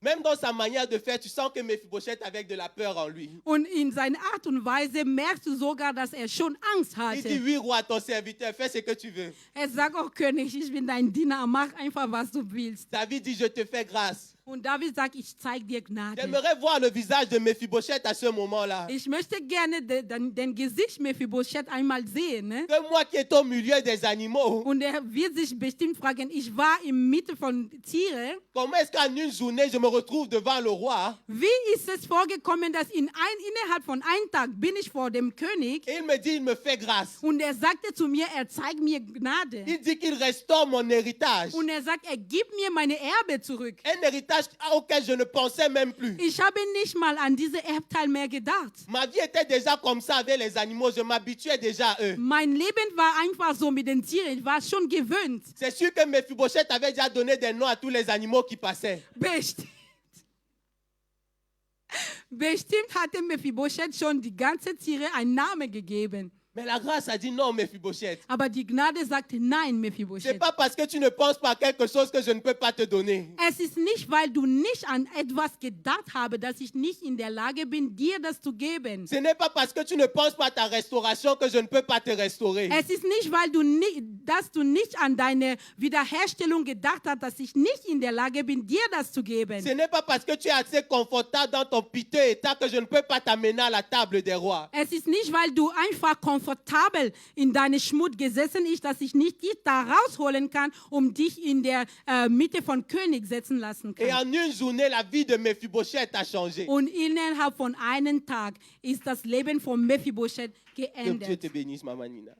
Même dans sa manière de faire, tu sens que Mephibosheth avait de la peur en lui. Und in seiner Art und Weise merkst du sogar, dass er schon Angst Il dit, hatte. oui, roi, ton serviteur, fais ce que tu veux. Er sagt, oh König, ich bin dein Diener, mach einfach, was du willst. David dit, je te fais grâce. Und David sagt, ich zeige dir Gnade. J'aimerais voir le visage de Mephibosheth à ce moment-là. Ich möchte gerne den Gesicht Mephibosheth einmal sehen. Ne? Que moi qui est au milieu des animaux, Und er wird sich bestimmt fragen, ich war in Mitte von Tieren. comment est-ce qu'en une journée, je me retrouve devant le roi Wie ist es vorgekommen, dass innerhalb von einem Tag bin ich vor dem König et il me dit, il me fait grâce. und er sagte zu mir, er zeigt mir Gnade. Il dit qu'il restaure mon héritage. Und er sagt, er gibt mir meine Erbe zurück. Un héritage auquel je ne pensais même plus. Ich habe nicht mal an diese Erbteil mehr gedacht. Ma vie était déjà comme ça avec les animaux. Je m'habituais déjà à eux. Mein Leben war einfach so mit den Tieren. Ich war schon gewöhnt. C'est sûr que Mephibosheth avait déjà donné des noms à tous les animaux qui passaient. Bestimmt hatte Mephibosheth schon die ganzen Tiere einen Namen gegeben. Mais la grâce a dit non, Mephibosheth. Aber die Gnade sagte, nein, C'est Mephibosheth. pas parce que tu ne penses pas à quelque chose que je ne peux pas te donner. Es ist nicht, weil du nicht an etwas gedacht habe, dass ich nicht in der Lage bin, dir das zu geben. Ce n'est pas parce que tu ne penses pas à ta restauration que je ne peux pas te restaurer. Es ist nicht, weil dass du nicht an deine Wiederherstellung gedacht hast, dass ich nicht in der Lage bin, dir das zu geben. Ce n'est pas parce que tu es assez confortable dans ton piteux état que je ne peux pas t'amener à la table des rois. Es ist nicht, weil du einfach komfortabel in deine Schmut gesessen ist, dass ich nicht dich da rausholen kann, dich in der Mitte von König setzen lassen Et kann. en une journée, la vie de Mephibosheth a changé. Und innerhalb von einem Tag ist das Leben von Mephibosheth Que Dieu geändert. te bénisse, Maman Nina.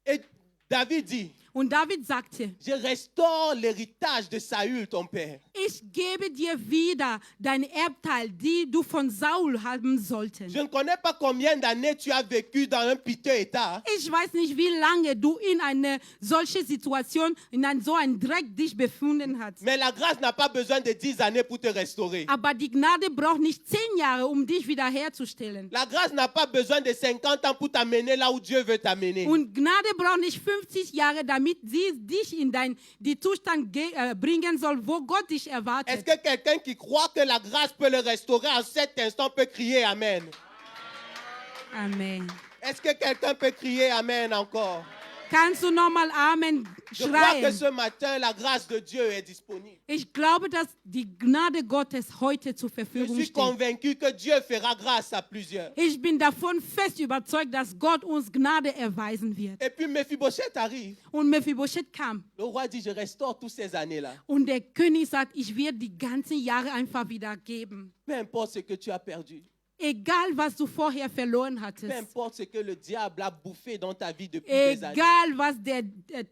Et David dit, Und David sagte, je restaure l'héritage de Saül, ton père. ich gebe dir wieder dein Erbteil, die du von Saul haben sollten. Je ne connais pas combien d'années tu as vécu dans un piteux état. Ich weiß nicht, wie lange du in eine solche Situation, so ein Dreck dich befunden hast. Mais la grâce n'a pas besoin de 10 années pour te restaurer. Aber die Gnade braucht nicht 10 Jahre, dich wiederherzustellen. La grâce n'a pas besoin de 50 ans pour t'amener là où Dieu veut t'amener. Und Gnade braucht nicht 50 Jahre, damit sie dich in die Zustand bringen soll, wo Gott dich Est-ce erwartet. que quelqu'un qui croit que la grâce peut le restaurer en cet instant peut crier Amen? Amen. Est-ce que quelqu'un peut crier Amen encore? Kannst du nochmal Amen Je crois que schreien? ce matin, la grâce de Dieu est disponible. Ich glaube, dass die Gnade Gottes heute zur Je Verfügung suis steht. convaincu que Dieu fera grâce à plusieurs. Ich bin davon fest überzeugt, dass Gott uns Gnade erweisen wird. Et puis Mephibosheth arrive. Und Mephibosheth kam. Le roi dit, je restaure toutes ces années-là. Und der König sagt, ich werde die ganzen Jahre einfach wieder geben. Peu importe ce que tu as perdu. Egal, was du vorher verloren Peu hattest. importe ce que le diable a bouffé dans ta vie depuis des années. Egal, was der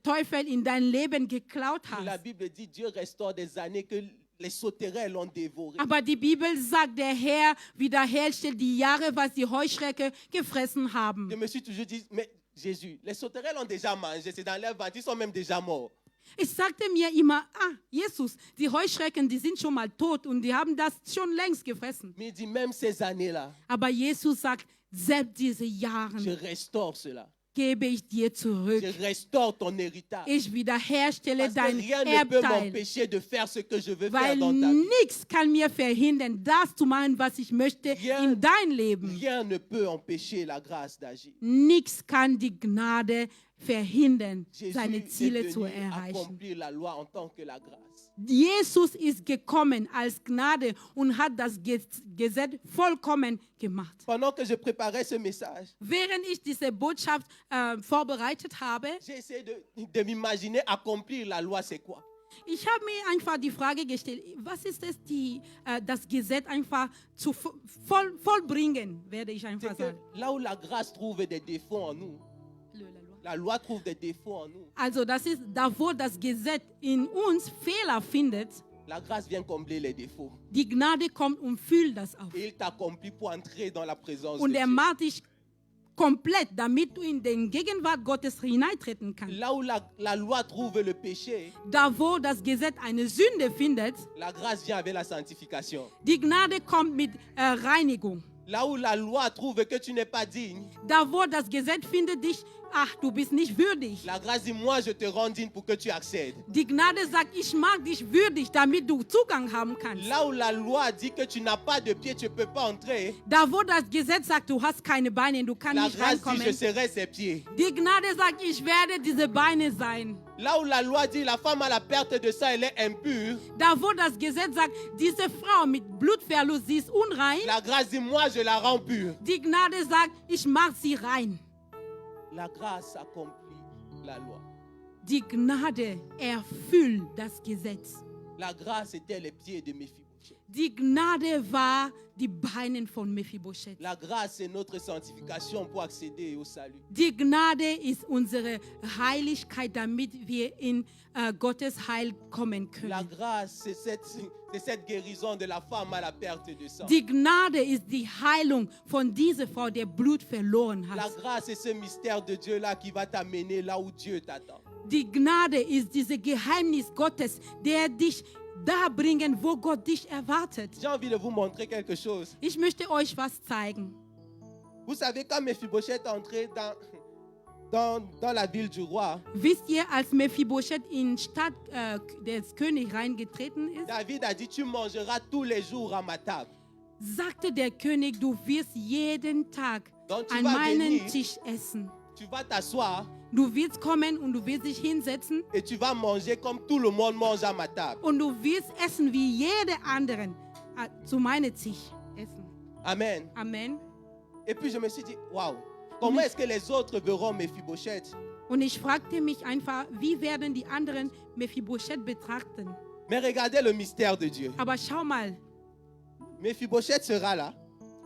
Teufel in dein Leben geklaut La hat. Bible dit, Dieu restaure des années que les sauterelles ont dévorées. Aber die Bibel sagt, der Herr wiederherstellt die Jahre, was die Heuschrecke gefressen haben. Je me suis toujours dit, mais Jésus, les sauterelles ont déjà mangé, c'est dans leur ventre, ils sont même déjà morts. Ich sagte mir immer, Jesus, die Heuschrecken, die sind schon mal tot und die haben das schon längst gefressen. Mais il dit, même ces années-là, Aber Jesus sagt, selbst diese je Jahre restaure cela. gebe ich dir zurück. Je restaure ton héritage. Ich wiederherstelle Parce que dein rien ne peut Erbteil. m'empêcher de faire ce que je veux faire Weil dans ta vie. nichts kann mir verhindern, das zu machen, was ich möchte in dein Leben. Rien ne peut empêcher la grâce d'agir. Nichts kann die Gnade verhindern, Jésus seine est Ziele zu venu erreichen. accomplir la loi en tant que la grâce. Jesus ist gekommen als Gnade und hat das Gesetz vollkommen gemacht. Pendant que je préparais ce message, Während ich diese Botschaft vorbereitet habe, j'ai essayé de m'imaginer accomplir la loi, c'est quoi? ich habe mir einfach die Frage gestellt, was ist es, das Gesetz einfach zu vollbringen, werde ich einfach C'est que sagen. là où la grâce trouve des défauts en nous, la loi trouve des défauts en nous. Also das ist da, wo das Gesetz in uns Fehler findet, La grâce vient combler les défauts. die Gnade kommt und füllt das auf. Et il t'accomplit pour entrer dans la présence Und de er Dieu. macht dich komplett, damit du in den Gegenwart Gottes hineintreten kannst. Là où la loi trouve le péché, Da, wo das Gesetz eine Sünde findet, la grâce vient avec la sanctification. die Gnade kommt mit Reinigung. Là où la loi trouve que tu n'es pas digne, Da, wo das Gesetz findet dich, du bist nicht würdig. la grâce dit, moi je te rends digne pour que tu accèdes. Die Gnade sagt, ich mag dich würdig, damit du Zugang haben kannst. Là où la loi dit que tu n'as pas de pied, tu ne peux pas entrer, Da, wo das Gesetz sagt, du hast keine Beine, du kannst la nicht grâce dit, reinkommen. je serai ses pieds. Die Gnade sagt, ich werde diese Beine sein. Là où la loi dit, la femme a la perte de sang, elle est impure, Da, wo das Gesetz sagt, diese Frau mit Blutverlust, sie ist unrein. la grâce dit, moi je la rends pure. Die Gnade sagt, ich mache sie rein. La grâce accomplit la loi. Die Gnade erfüllt das Gesetz. La grâce était les pieds de Mephibosheth. Die Gnade war die Beine von Mephibosheth. La grâce est notre sanctification pour accéder au salut. Die Gnade ist unsere Heiligkeit, damit wir in Gottes Heil kommen La können. grâce, c'est cette guérison de la femme à la perte de sang. Die Gnade ist die Heilung von dieser Frau, der Blut verloren La hat. grâce, c'est ce mystère de Dieu-là qui va t'amener là où Dieu t'attend. Die Gnade ist dieses Geheimnis Gottes, der dich da bringen, wo Gott dich erwartet. J'ai envie de vous montrer quelque chose. Ich möchte euch was zeigen. Vous savez, quand Mephibosheth est entré dans la ville du roi, Wisst ihr, als Mephibosheth in Stadt des Königs reingetreten ist, David a dit, tu mangeras tous les jours à ma table. sagte der König, du wirst jeden Tag Donc tu an vas meinem venir, Tisch essen. tu vas t'asseoir Du wirst kommen und du wirst dich hinsetzen et tu vas manger comme tout le monde mange à ma table. und du wirst essen wie jede anderen zu meinem Tisch essen. Amen. Amen. Et puis je me suis dit, waouh, comment est-ce que les autres verront Mephibosheth? Und ich fragte mich einfach, wie werden die anderen Mephibosheth betrachten? Mais regardez le mystère de Dieu. Aber schau mal, Mephibosheth sera là,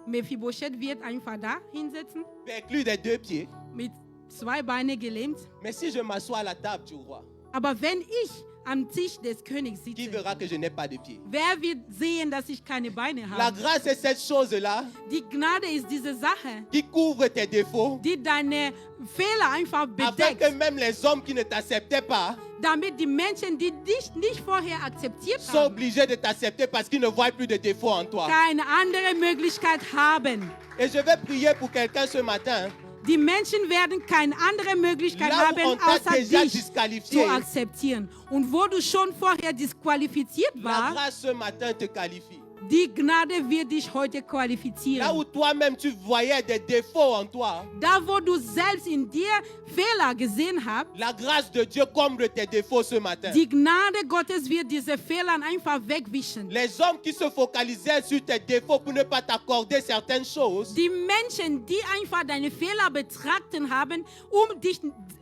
Mephibosheth wird einfach da hinsetzen, perclus des 2 pieds. mit 2 Beinen gelähmt. Mais si je m'assois à la table du roi, Aber wenn ich am Tisch des Königs qui sitze, verra que je n'ai pas de pieds? wer wird sehen, dass ich keine Beine La habe? grâce est cette chose-là Die Gnade ist diese Sache, qui couvre tes défauts, die deine Fehler einfach afin que bedeckt, même les hommes qui ne t'acceptaient pas damit die Menschen, die dich nicht vorher akzeptiert sont haben, obligés de t'accepter parce qu'ils ne voient plus de défauts en toi. keine andere Möglichkeit haben. Et je vais prier pour quelqu'un ce matin. Die Menschen werden keine andere Möglichkeit Là où haben, on t'a außer déjà dich zu disqualifié, akzeptieren. Und wo du schon vorher disqualifiziert la warst, grâce ce matin te qualifie. die Gnade wird dich heute Là qualifizieren. où toi-même tu voyais des défauts en toi, Da, wo du selbst in dir Fehler gesehen hast, la grâce de Dieu comble tes défauts ce matin. die Gnade Gottes wird diese Fehler einfach wegwischen. Les hommes qui se focalisaient sur tes défauts pour ne pas t'accorder certaines choses, Die Menschen, die einfach deine Fehler betrachten haben, um dich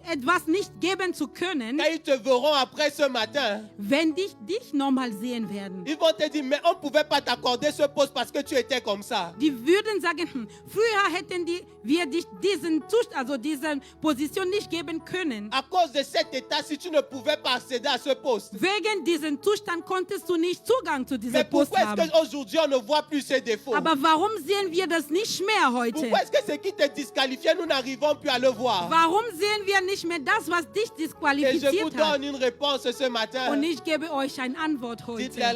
etwas nicht geben zu können, quand ils te verront après ce matin, wenn dich nochmal sehen werden. ils vont te dire, mais on ne pouvait pas t'accorder ce poste parce que tu étais comme ça. Die würden sagen, früher hätten wir dich diese Position nicht geben können. À cause de cet état, si tu ne pouvais pas accéder à ce poste. Wegen diesem Zustand konntest du nicht Zugang zu diesem Mais Post pourquoi est-ce haben. qu'aujourd'hui on ne voit plus ces défauts? Aber warum sehen wir das nicht mehr heute? Pourquoi est-ce que ce qui te disqualifiait, nous n'arrivons plus à le voir? Warum sehen wir nicht mehr das, was dich Et je vous disqualifiziert hat? donne une réponse ce matin. Und ich gebe euch eine Antwort heute. Dites-leur,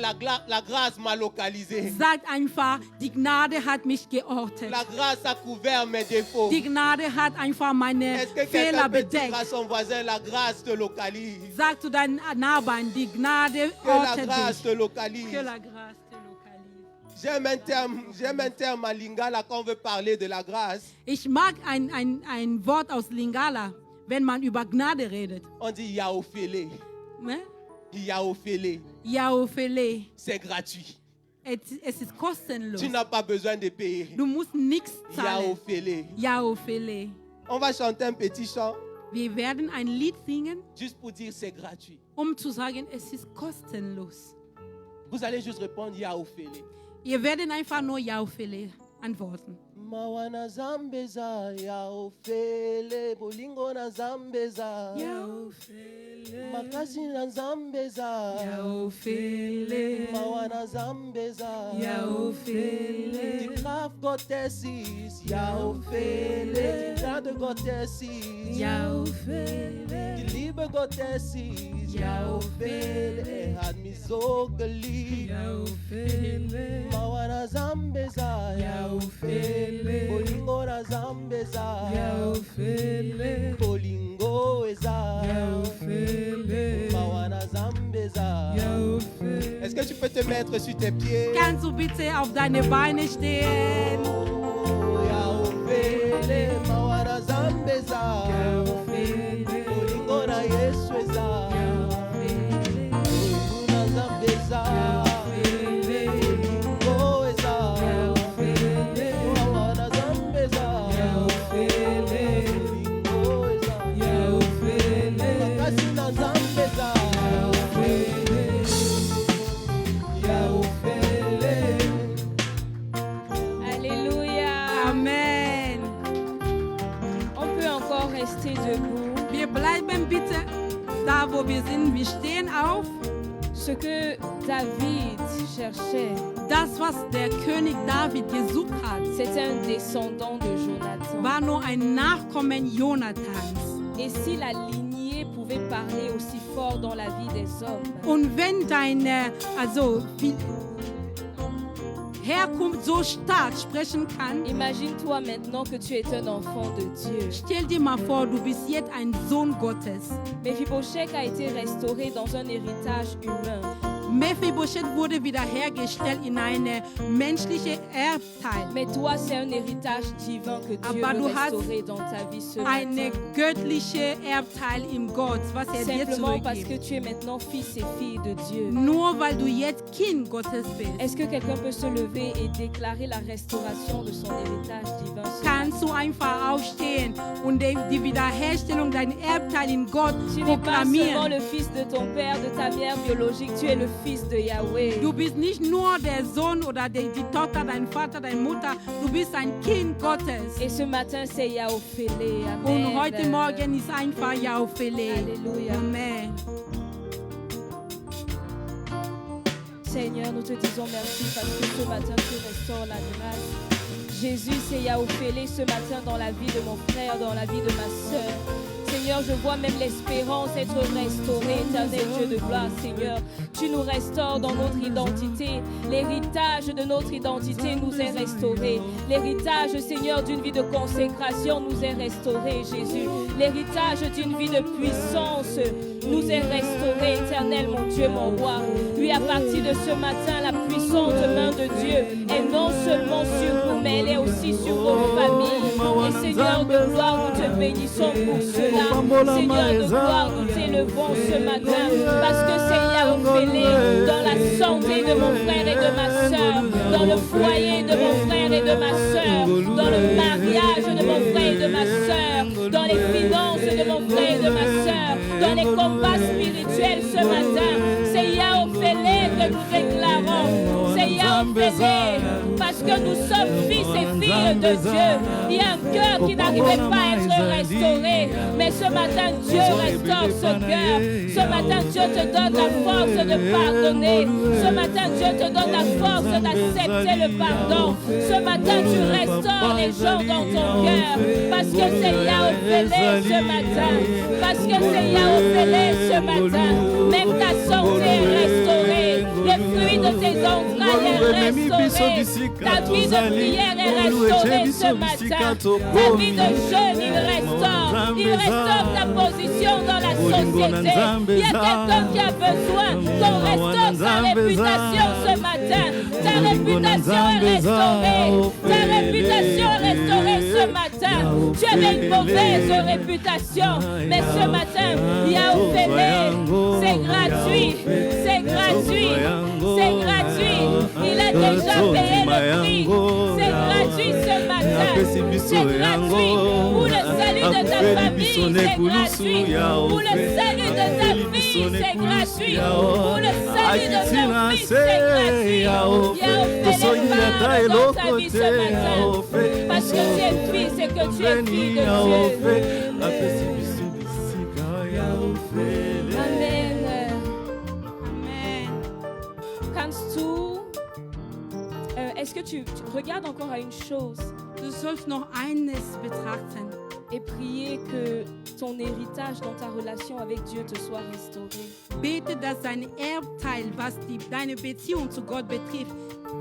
la grâce m'a localisé. Sagt einfach, die Gnade hat mich geortet. La grâce a couvert mes défauts. Die Gnade hat einfach meine Est-ce que Fehler quelqu'un peut dire à bedeckt. son voisin, la grâce te localise? Sag zu deinen Nachbarn, die Gnade Que la ortet grâce dich. te localise. Que la grâce te lokalise. J'aime un terme à Lingala quand on veut parler de la grâce. Ich mag ein Wort aus Lingala, wenn man über Gnade redet. On dit yaofele. Ne? Yaofele. Yaofele. C'est gratuit. Es ist kostenlos. Tu n'as pas besoin de payer. Du musst nichts zahlen. Yaofele. Yaofele. On va chanter un petit chant Wir werden ein Lied singen, juste pour dire c'est gratuit. um zu sagen, es ist kostenlos. Vous allez juste répondre yaofele. Ihr werdet einfach nur Yaofele antworten. Mawana zambeza yaofele bolingo na zambeza Yaofele. makasi na zambeza Yaofele. mawana zambeza Yaofele. die Kraft Gottes ist yaofele die Gnade Gottes ist Yaofele. die Liebe Gottes ist yaofele hat mich so geliebt Yaofele. mawana zambeza yaofele bolingo na zambeza Yaofele. bolingo eza Yaofele. mawana zambeza. Yaofele. Est-ce que tu peux te mettre sur tes pieds? Kannst du bitte auf deine Beine stehen? Yaofele mawana zambeza bolingo na Yesu eza bolingo na zambeza bolingo eza mawana zambeza bolingo eza makasi na zambeza yaofele. Alléluia. Amen. On peut encore rester debout. Wir bleiben bitte da, wo wir sind. Wir stehen auf. Ce que David cherchait, Das, was der König David gesucht hat, c'était un descendant de Jonathan. war nur ein Nachkommen Jonathans. Et si la lignée pouvait parler aussi fort dans la vie des hommes, Und wenn deine Herkunft so stark sprechen kann. Imagine-toi maintenant que tu es un enfant de Dieu. Stell dir mal vor, du bist jetzt ein Sohn Gottes. Mephibosheth a été restauré dans un héritage humain. Mephibosheth wurde wiederhergestellt in eine menschliche Erbteil. Mais toi, c'est un héritage divin que Dieu Aber veut du hast restaurer dans ta vie ce Eine matin. göttliche Erbteil im Gott, was dir Simplement parce que zurückgibt. tu es maintenant fils et fille de Dieu. Nur weil du jetzt Kind Gottes bist, Est-ce que quelqu'un peut se lever et déclarer la restauration de son héritage divin ce matin? kannst du einfach aufstehen und die Wiederherstellung dein Erbteil in Gott Tu n'es pas seulement proklamieren. le fils de ton père, de ta mère biologique, tu es le fils de Yahweh. Du bist nicht nur der Sohn oder die Tochter, dein Vater, deine Mutter, du bist ein Kind Gottes. Et ce matin, c'est Yaophélé. Amen. Und heute Morgen ist einfach Jaufele. Alléluia. Amen. Seigneur, nous te disons merci parce que ce matin, tu restaures la grâce. Jésus, c'est Yaophélé ce matin dans la vie de mon frère, dans la vie de ma sœur. Seigneur, je vois même l'espérance être restaurée, éternel Dieu de gloire, Seigneur. Tu nous restaures dans notre identité. L'héritage de notre identité nous est restauré. L'héritage, Seigneur, d'une vie de consécration nous est restauré, Jésus. L'héritage d'une vie de puissance nous est restauré, éternel, mon Dieu, mon roi. Oui, à partir de ce matin, la puissante main de Dieu est non seulement sur nous, mais elle est aussi sur vos familles. Et Seigneur de gloire, nous te bénissons pour cela. Seigneur de gloire, nous t'élevons ce matin parce que c'est Yaophélé dans la santé de mon frère et de ma soeur, dans le foyer de mon frère et de ma soeur, dans le mariage de mon frère et de ma soeur, dans les finances de mon frère et de ma soeur, dans les combats spirituels ce matin. C'est Yaophélé que nous déclarons. C'est Yaophélé parce que nous sommes fils et filles de Dieu. Il y a un cœur qui n'arrivait pas à être restauré, mais ce matin Dieu restaure ce cœur. Ce matin Dieu te donne la force de pardonner. Ce matin Dieu te donne la force d'accepter le pardon. Ce matin tu restaures les gens dans ton cœur parce que c'est Yaophélé ce matin. Parce que c'est Yaophélé ce matin. Même ta santé est restaurée. Les fruits de tes entrailles est restauré. Ta vie de prière est restaurée ce matin. Ta vie de jeûne, il restaure. Il restaure ta position dans la société. Il y a quelqu'un qui a besoin qu'on restaure sa réputation ce matin. Ta réputation est restaurée. Ta réputation est restaurée ce matin. Tu avais une mauvaise réputation, mais ce matin, Yaophélé, c'est gratuit. C'est gratuit. C'est gratuit. Il a déjà payé le prix. C'est gratuit ce matin. C'est gratuit. Pour le salut de ta famille, c'est gratuit. Pour le salut de ta fille, c'est gratuit. Pour le salut de ton fils, c'est gratuit. Yaophélé parle dans ta vie ce matin. Parce que tu es fils et que tu es fille de Dieu. Amen. Amen. Kannst du, est-ce que tu regardes encore à une chose Du sollst noch eines betrachten. et prier que ton héritage dans ta relation avec Dieu te soit restauré? Bete, dass dein Erbteil, was deine Beziehung zu Gott betrifft,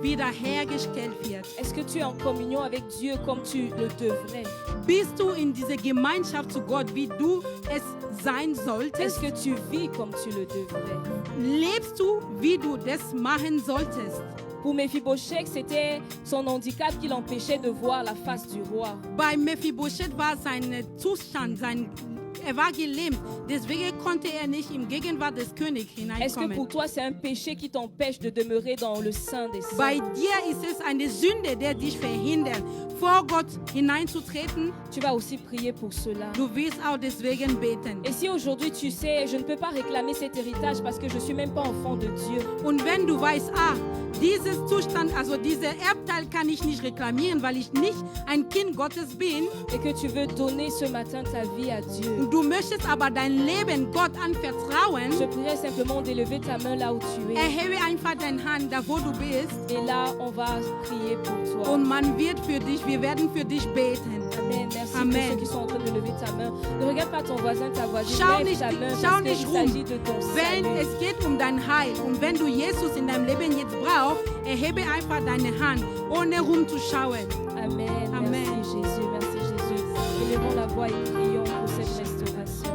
wiederhergestellt wird. Est-ce que tu es en communion avec Dieu comme tu le devrais? Bist du in dieser Gemeinschaft zu Gott, wie du es sein solltest? Est-ce que tu vis comme tu le devrais? Lebst du, wie du das machen solltest? Pour Mephibosheth, c'était son handicap qui l'empêchait de voir la face du roi. Bei Mephibosheth war sein Zustand, er war gelähmt, deswegen konnte er nicht im Gegenwart des Königs Est-ce que pour hineinkommen. toi, c'est un péché qui t'empêche de demeurer dans le sein des saints? Bei dir ist es eine Sünde, die dich verhindert, vor Gott hineinzutreten. Tu vas aussi prier pour cela. Du wirst auch deswegen beten. Et si aujourd'hui tu sais, je ne peux pas réclamer cet héritage parce que je ne suis même pas enfant de Dieu. Und wenn du weißt, dieses Zustand, also dieser Erbteil kann ich nicht reklamieren, weil ich nicht ein Kind Gottes bin, Et que tu veux donner ce matin ta vie à Dieu. und und du möchtest aber dein Leben Gott anvertrauen, je prierai simplement d'élever ta main là où tu es. erhebe einfach deine Hand, da wo du bist, Et là, on va prier pour toi. und wir werden für dich beten. Amen. Merci Amen. pour ceux qui sont en train de lever ta main. Ne regarde pas ton voisin, ta voisine. Schau Lève nicht, ta main schau parce nicht qu'il rum. s'agit de ton Wenn salut. es geht um dein Heil und wenn du Jesus in deinem Leben jetzt brauchst, erhebe einfach deine Hand, ohne rumzuschauen. Amen. Amen. Merci Jésus. Merci Jésus. Élevons la voix et prions pour cette restauration.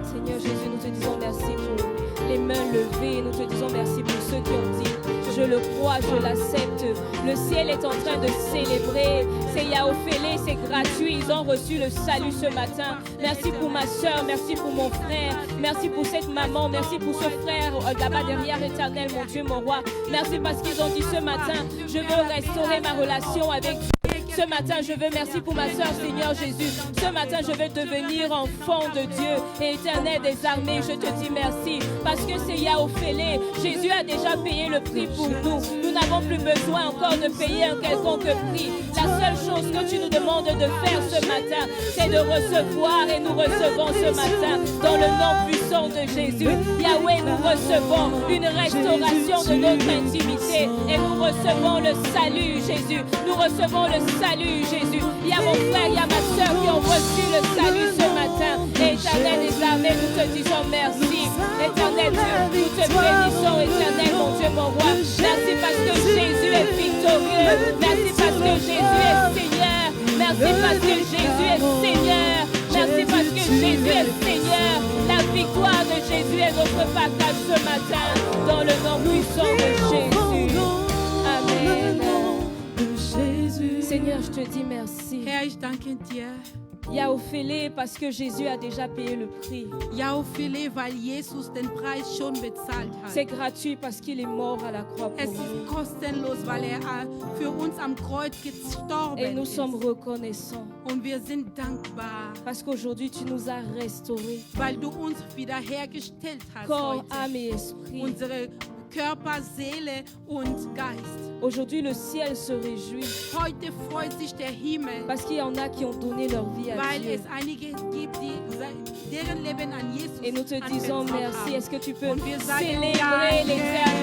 Seigneur Jésus, nous te disons merci pour les mains levées. Nous te disons merci pour ceux qui ont dit je le crois, je l'accepte. Le ciel est en train de célébrer. C'est Yaophélé, c'est gratuit. Ils ont reçu le salut ce matin. Merci pour ma soeur, merci pour mon frère. Merci pour cette maman, merci pour ce frère là-bas derrière, Éternel, mon Dieu, mon roi. Merci parce qu'ils ont dit ce matin, je veux restaurer ma relation avec Dieu. Ce matin, je veux merci pour ma soeur, Seigneur Jésus. Ce matin, je veux devenir enfant de Dieu et Éternel des armées. Je te dis merci parce que c'est Yaophélé. Jésus a déjà payé le prix pour nous. Nous n'avons plus besoin encore de payer un quelconque prix. La seule chose que tu nous demandes de faire ce matin, c'est de recevoir et nous recevons ce matin dans le nom puissant de Jésus. Yahweh, nous recevons une restauration de notre intimité et nous recevons le salut, Jésus. Nous recevons le salut, Jésus. Il y a mon frère, il y a ma soeur qui ont reçu le salut ce matin. Et Éternel des armées, nous te disons merci. Éternel Dieu, nous te bénissons, Éternel, mon Dieu, mon roi. Merci parce que Jésus est victorieux. Merci parce que Jésus est Seigneur. Merci parce que Jésus est Seigneur. Merci parce que Jésus est Seigneur. La victoire de Jésus est notre partage ce matin. Dans le nom puissant de Jésus. Amen. Seigneur, je te dis merci. Herr, ich danke dir. Yaophélé, parce que Jésus a déjà payé le prix. Yaophélé, weil Jesus den Preis schon bezahlt C'est hat. gratuit parce qu'il est mort à la croix Es pour ist nous. kostenlos, weil für uns am Kreuz Et gestorben nous ist. sommes reconnaissants Und wir sind dankbar, parce qu'aujourd'hui tu nous as restaurés, weil du uns wiederhergestellt hast corps, heute. âme et esprit. Unsere Körper, Seele und Geist. Aujourd'hui le ciel se réjouit Heute freut sich der Himmel, parce qu'il y en a qui ont donné leur vie à weil Dieu. es einige gibt, die deren Leben an Jesus Et nous te disons anvertraut merci. haben. Est-ce que tu peux Und wir sagen, célébrer danke. l'éternel?